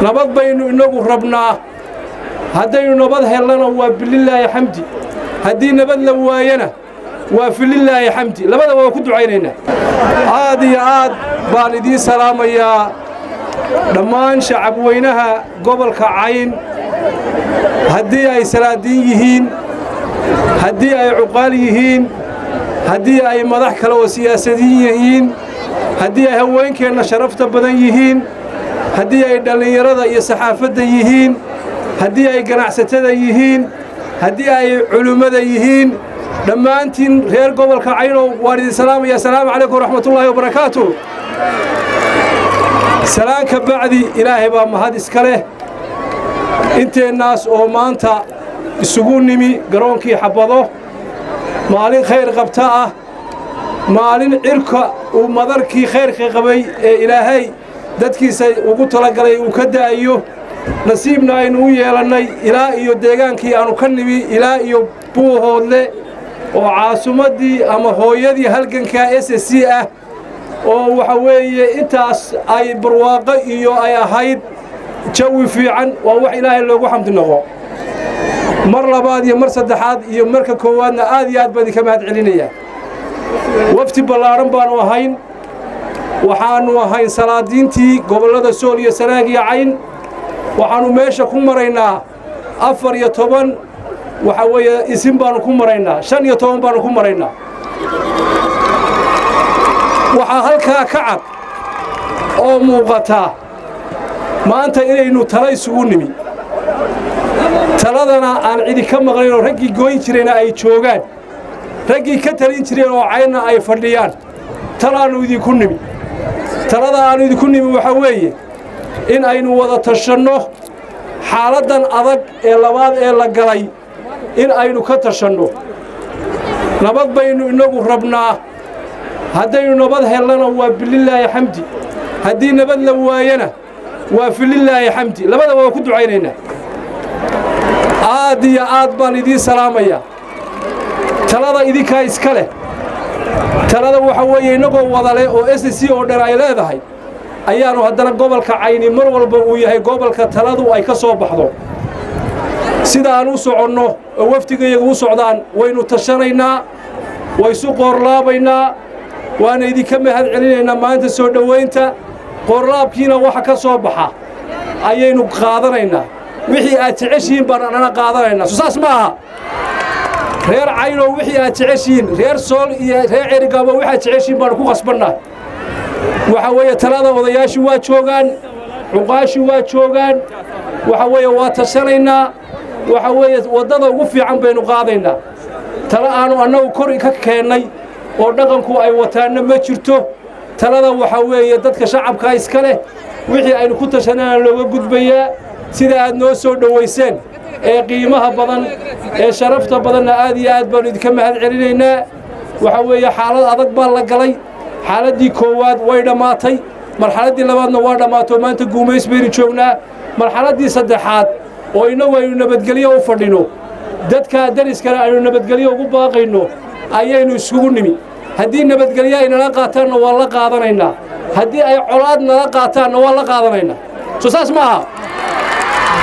nabad baynu inagu rabnaa haddaynu nabad helana waa bilillaahi xamdi haddii nabad la waayana waa filillaahi xamdi labadaba waa ku ducaynaynaa aad iyo aad baan idiin salaamayaa dhammaan shacab weynaha gobolka Cayn haddii ay salaadiin yihiin haddii ay cuqaal yihiin haddii ay madax kale oo siyaasadiin yihiin haddii ay haweenkeena sharafta badan yihiin haddii ay dhalinyarada iyo saxaafadda yihiin haddii ay ganacsatada yihiin haddii ay culimada yihiin dhammaantiin reer gobolka Cayn waan idin salaamayaa assalaamu calaykum waraxmatullaahi wabarakaatuh salaanka bacdi ilaahay baa mahad iska leh inteenaas oo maanta isugu nimi garoonkii xabado maalin khayr qabta ah maalin cirka uu madarkii khayrka qabay ee ilaahay dadkiisa ugu talagalay uu ka daayo nasiibna aynu u yeelannay ilaa iyo deegaankii aanu ka nimi ilaa iyo Buuhoodle oo caasimadii ama hooyadii halganka SSC ah oo waxa weeye intaas ay barwaaqo iyo ay ahayd jawi fiican waa wax ilaahay loogu xamdi noqo mar labaad iyo mar saddexaad iyo marka koowaadna aad iyo aad baan ka mahad celinayaa wafti ballaaran baanu ahayn waxaanu ahayn salaadiintii gobolada Sool iyo Sanaag iyo Cayn waxaanu meesha ku maraynaa 14 waxa weeye isin baanu ku maraynaa 15 baanu ku maraynaa waxa halka ka cad oo muuqata maanta inaynu tala isugu nimi taladana aan cidi ka maqlayn oo raggii gooyn jireen ay joogaan raggii ka talin jireen oo Caynna ay fadhiyaan talaanu idinku nimi talada aanu idinku nimi waxa weeye in aynu wada tashanno xaaladan adag ee labaad ee la galay in aynu ka tashanno nabad baynu inagu rabnaa haddaynu nabad helana waa bilillaahi xamdi haddii nabad la waayana waa filillaahi xamdi labadaba waa ku ducaynaynaa aad iyo aad baan idiin salaamayaa talada idinkaa iska leh talada waxa weeye inagoo wada leh oo SSC oo dhan ay leedahay ayaanu haddana gobolka Cayni mar walba uu yahay gobolka taladu ay ka soo baxdo sida aan u soconno oo waftigayagu u socdaan waynu tashanaynaa waysu qoorlaabaynaa waana idinka mahad celinaynaa maanta soo dhoweynta qoorlaabkiina waxa ka soo baxa ayaynu qaadanaynaa wixii aad jeceshiin baan anana qaadanaynaa saas ma aha reer Cayn wixii aad jeceshiin reer Sool iyo reer Cerigaba waxa jeceshiin baan ku qasbanaa waxa weeye talada odayaashu waa joogaan cuqaashi waa joogaan waxa weeye waa tashanaynaa waxa weeye wadada ugu fiican baynu qaadaynaa tala aanu annagu kor ka keenay oo dhaqanku ay wataana ma jirto talada waxa weeye dadka shacabka iska leh wixii aynu ku tashanana looga gudbayaa sida aad noo soo dhaweyseen ee qiimaha badan ee sharafta badan aad iyo aad baan idinka mahad celinaynaa waxa weeye xaalad adag baa la galay xaaladii koowaad way dhamaatay marxaladii labaadna waa dhamaato maanta guumeys baynu joognaa marxaladii saddexaad oo inagu aynu nabadgelyo u fadhino dadka dariskana aynu nabadgelyo ugu baaqayno ayaynu isugu nimi haddii nabadgelyo ay nala qaataanna waa la qaadanaynaa haddii ay colaad nala qaataanna waa la qaadanaynaa soo saas ma aha